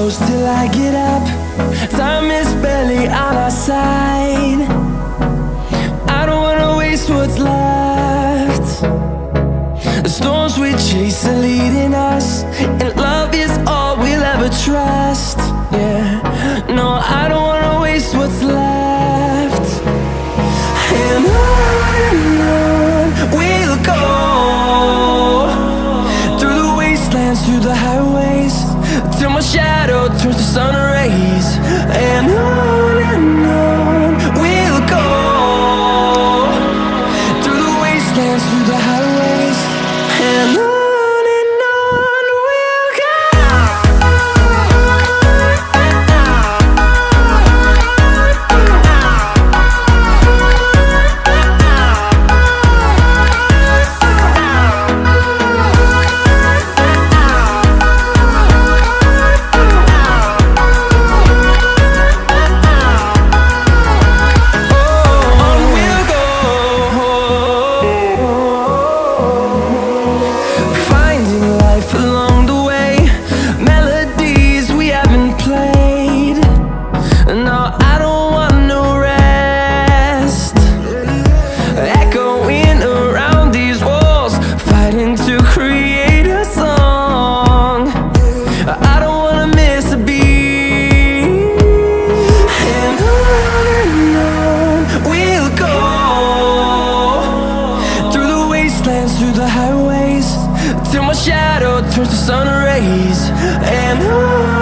close till I get up. Time is barely on our side. I don't wanna waste what's left. The storms we chase are leading us, and love is all we'll ever trust. Yeah, no, I don't wanna waste what's left. And on we'll go, through the wastelands, through the highways, till my shadow turns to sun rays. And on we'll go, through the wastelands, through the highways, and on we'll go. Through the highways, till my shadow turns to sun rays. And on